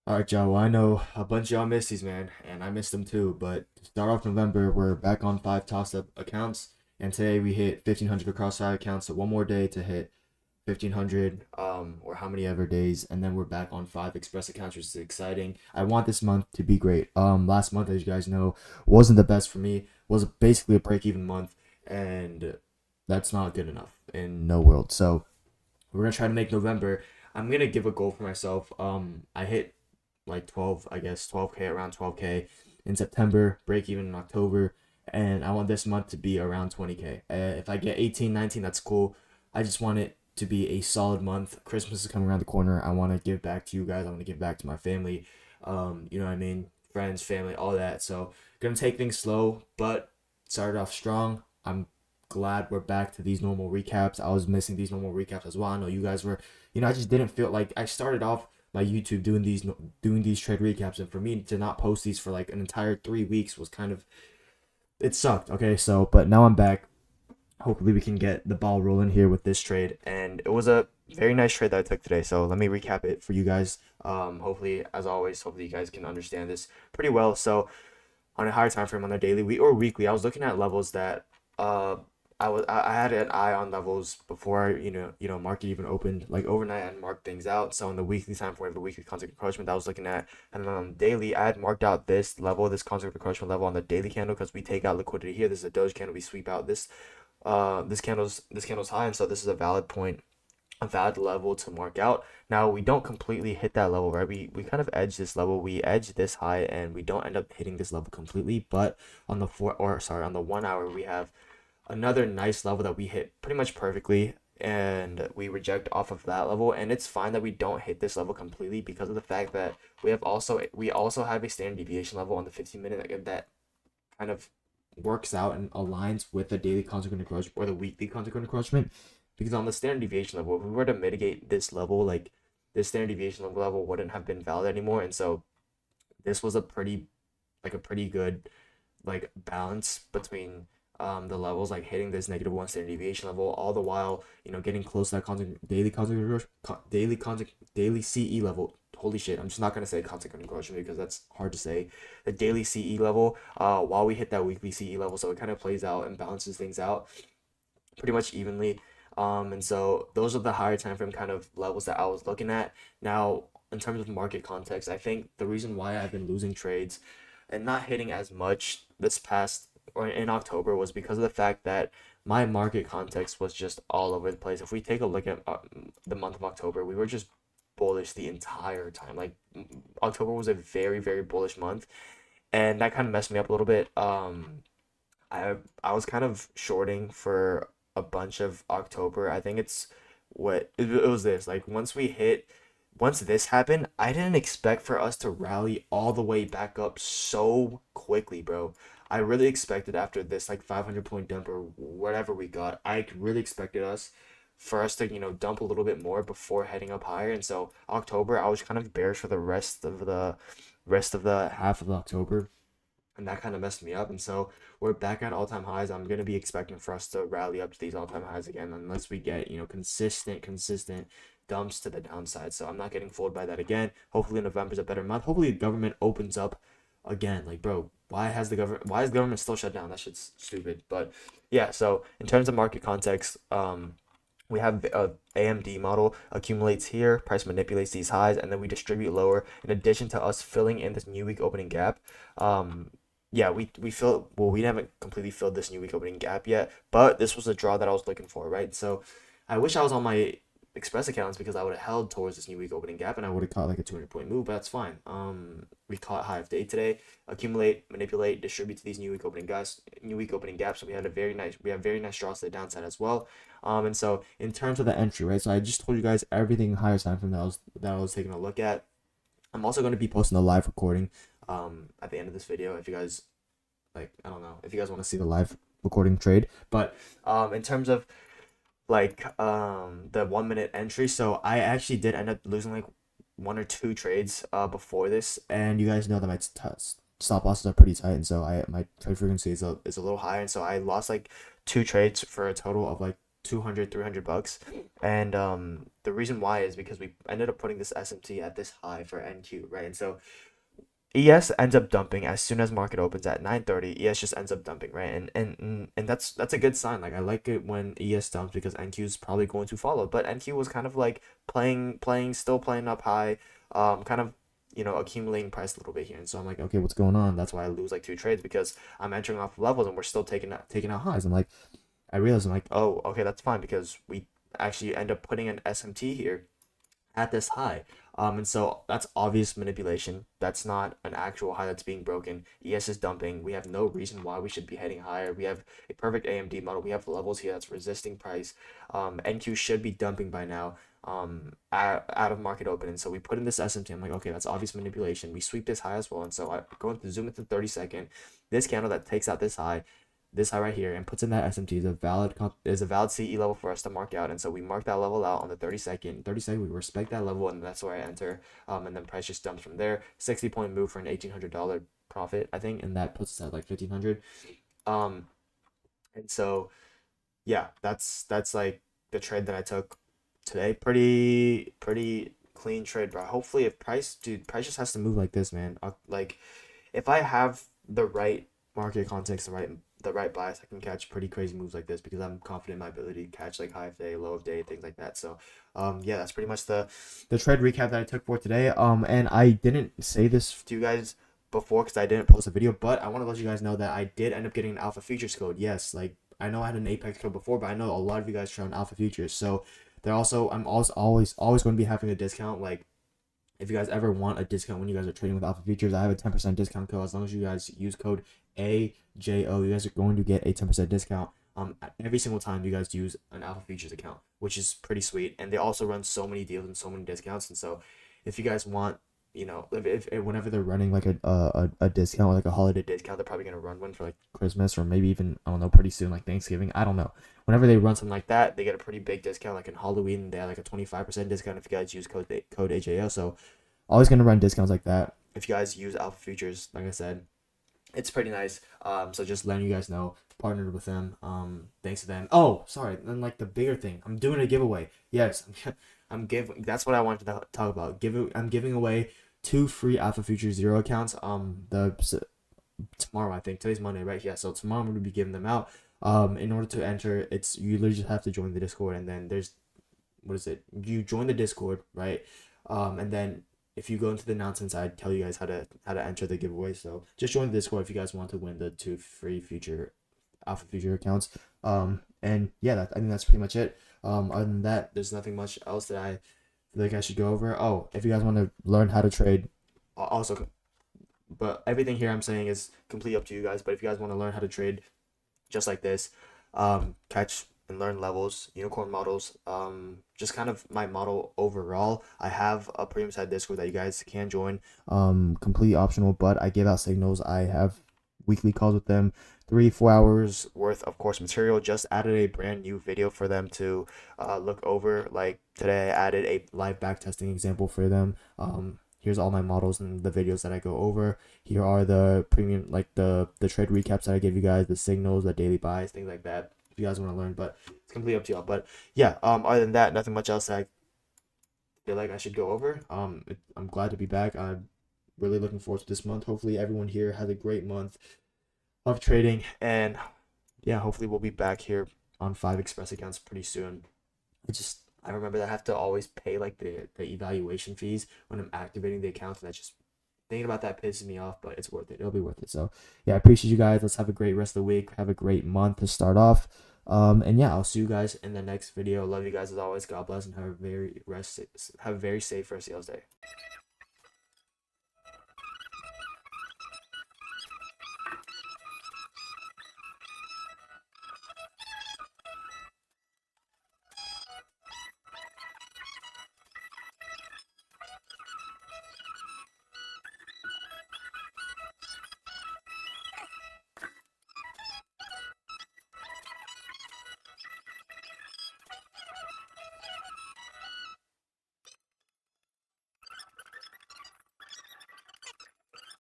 All right, y'all. Well, I know a bunch of y'all missed these, man, and I missed them too. But to start off November, we're back on five toss-up accounts, and today we hit 1,500 across five accounts. So one more day to hit 1,500, or how many ever days, and then we're back on five express accounts, which is exciting. I want this month to be great. Last month, as you guys know, wasn't the best for me. Was basically a break-even month, and that's not good enough in no world. So we're gonna try to make November. I'm gonna give a goal for myself. I hit like 12, I guess 12K, around 12K in September, break even in October, and I want this month to be around 20K. If I get 18, 19, that's cool. I just want it to be a solid month. Christmas is coming around the corner. I want to give back to you guys. I want to give back to my family. You know what I mean? Friends, family, all that. So gonna take things slow, but started off strong. I'm glad we're back to these normal recaps. I was missing these normal recaps as well. I know you guys were. I just didn't feel like I started off my YouTube doing these trade recaps, and for me to not post these for like an entire 3 weeks was kind of, it sucked. Okay, so but now I'm back. Hopefully we can get the ball rolling here with this trade, and it was a very nice trade that I took today. So let me recap it for you guys. Hopefully, as always, hopefully you guys can understand this pretty well. So on a higher time frame, on the daily, week or weekly, I was looking at levels that uh I had an eye on levels before market even opened. Like overnight, I had marked things out. So on the weekly time frame, the weekly concept encroachment that I was looking at, and then on daily, I had marked out this level, this concept encroachment level on the daily candle because we take out liquidity here. This is a Doge candle. We sweep out this candle's high, and so this is a valid point, a valid level to mark out. Now we don't completely hit that level, right? We kind of edge this level, we edge this high, and we don't end up hitting this level completely. But on on the 1 hour, we have another nice level that we hit pretty much perfectly, and we reject off of that level. And it's fine that we don't hit this level completely because of the fact that we also have a standard deviation level on the 15 minute that kind of works out and aligns with the daily consequent encroachment or the weekly consequent encroachment. Because on the standard deviation level, if we were to mitigate this level, like this standard deviation level wouldn't have been valid anymore. And so this was a pretty good like balance between the levels, like hitting this -1 standard deviation level, all the while getting close to that daily CE level. Holy shit, I'm just not gonna say consequent encroachment because that's hard to say. The daily CE level, while we hit that weekly CE level, so it kind of plays out and balances things out pretty much evenly. And so those are the higher time frame kind of levels that I was looking at. Now, in terms of market context, I think the reason why I've been losing trades and not hitting as much this past or in October was because of the fact that my market context was just all over the place. If we take a look at the month of October, we were just bullish the entire time. Like October was a very, very bullish month, and that kind of messed me up a little bit. I was kind of shorting for a bunch of October. I think it was this. Like once this happened, I didn't expect for us to rally all the way back up so quickly, bro. I really expected after this like 500 point dump or whatever we got, I really expected for us to, dump a little bit more before heading up higher. And so October, I was kind of bearish for the rest of the half of October, and that kind of messed me up. And so we're back at all time highs. I'm gonna be expecting for us to rally up to these all time highs again, unless we get consistent dumps to the downside. So I'm not getting fooled by that again. Hopefully November's a better month. Hopefully the government opens up again. Like, bro, why is the government still shut down? That shit's stupid. But yeah, so in terms of market context, we have a AMD model accumulates here, price manipulates these highs, and then we distribute lower. In addition to us filling in this new week opening gap, yeah, we haven't completely filled this new week opening gap yet, but this was a draw that I was looking for, right? So I wish I was on my express accounts because I would have held towards this new week opening gap and I would have caught like a 200 point move, but that's fine. We caught high of day today, accumulate, manipulate, distribute to these new week opening gaps. So we have very nice draws to the downside as well. And so in terms of the entry, right? So I just told you guys everything higher time frame that I was taking a look at. I'm also going to be posting a live recording at the end of this video if you guys like, I don't know if you guys want to see the live recording trade. But in terms of like the 1 minute entry, so I actually did end up losing like one or two trades before this, and you guys know that my stop losses are pretty tight, and so my trade frequency is a little higher, and so I lost like two trades for a total of like 200, $300. And the reason why is because we ended up putting this SMT at this high for NQ, right? And so ES ends up dumping as soon as market opens at 9:30. ES just ends up dumping, right? And that's a good sign. Like I like it when ES dumps because NQ is probably going to follow. But NQ was kind of like still playing up high, kind of accumulating price a little bit here. And so I'm like, okay, what's going on? That's why I lose like two trades because I'm entering off levels and we're still taking out highs. I realized I'm like, oh, okay, that's fine because we actually end up putting an SMT here at this high. And so that's obvious manipulation. That's not an actual high that's being broken. ES is dumping. We have no reason why we should be heading higher. We have a perfect AMD model. We have levels here that's resisting price. NQ should be dumping by now. Out of market open. And so we put in this SMT. I'm like, okay, that's obvious manipulation. We sweep this high as well. And so I go into zoom into 30-second. This candle that takes out this high right here and puts in that SMT is a valid CE level for us to mark out. And so we mark that level out on the 30-second. 30-second, we respect that level, and that's where I enter. And then price just dumps from there. 60-point move for an $1,800 profit, I think, and that puts us at like 1,500. And so yeah, that's like the trade that I took today. Pretty clean trade, bro. Hopefully, if price just has to move like this, man. Like if I have the right market context, the right bias, I can catch pretty crazy moves like this because I'm confident in my ability to catch like high of day, low of day, things like that. So, yeah, that's pretty much the trade recap that I took for today. And I didn't say this to you guys before because I didn't post a video, but I want to let you guys know that I did end up getting an alpha futures code. Yes, like I know I had an Apex code before, but I know a lot of you guys trade on alpha futures. So I'm also always going to be having a discount. Like if you guys ever want a discount when you guys are trading with alpha futures, I have a 10% discount code. As long as you guys use code AJO, you guys are going to get a 10% discount every single time you guys use an alpha futures account, which is pretty sweet. And they also run so many deals and so many discounts. And so if you guys want, if whenever they're running like a discount, like a holiday discount, they're probably gonna run one for like Christmas or maybe even, I don't know, pretty soon, like Thanksgiving. I don't know. Whenever they run something like that, they get a pretty big discount. Like in Halloween, they have like a 25% discount if you guys use code AJO. So always gonna run discounts like that if you guys use alpha futures. Like I said, it's pretty nice. So just letting you guys know, partnered with them. Thanks to them. Oh, sorry. And like the bigger thing, I'm doing a giveaway. Yes, I'm giving. That's what I wanted to talk about. I'm giving away 2 free alpha futures zero accounts. Tomorrow, I think today's Monday, right? Yeah. So tomorrow I'm gonna be giving them out. In order to enter, you literally just have to join the Discord, and then there's, what is it? You join the Discord, right? And then if you go into the announcements, I tell you guys how to enter the giveaway. So just join the Discord if you guys want to win the 2 free alpha future accounts. And yeah, I think that's pretty much it. Other than that, there's nothing much else that I feel like I should go over. Oh, if you guys want to learn how to trade, also, but everything here I'm saying is completely up to you guys. But if you guys want to learn how to trade just like this, catch and learn levels, unicorn models, just kind of my model overall. I have a premium side Discord that you guys can join, completely optional, but I give out signals. I have weekly calls with them, 3-4 hours worth of course material. Just added a brand new video for them to look over. Like today I added a live back testing example for them. Here's all my models and the videos that I go over. Here are the premium, like the trade recaps that I give you guys, the signals, the daily buys, things like that. If you guys want to learn, but it's completely up to y'all. But yeah, other than that, nothing much else I feel like I should go over. I'm glad to be back. I'm really looking forward to this month. Hopefully everyone here has a great month of trading, and yeah, hopefully we'll be back here on 5 Express accounts pretty soon. I remember that I have to always pay like the evaluation fees when I'm activating the accounts, and that just thinking about that pisses me off, but it's worth it. It'll be worth it. So yeah, I appreciate you guys. Let's have a great rest of the week. Have a great month to start off. And yeah, I'll see you guys in the next video. Love you guys as always. God bless, and have a very safe rest of y'all's day.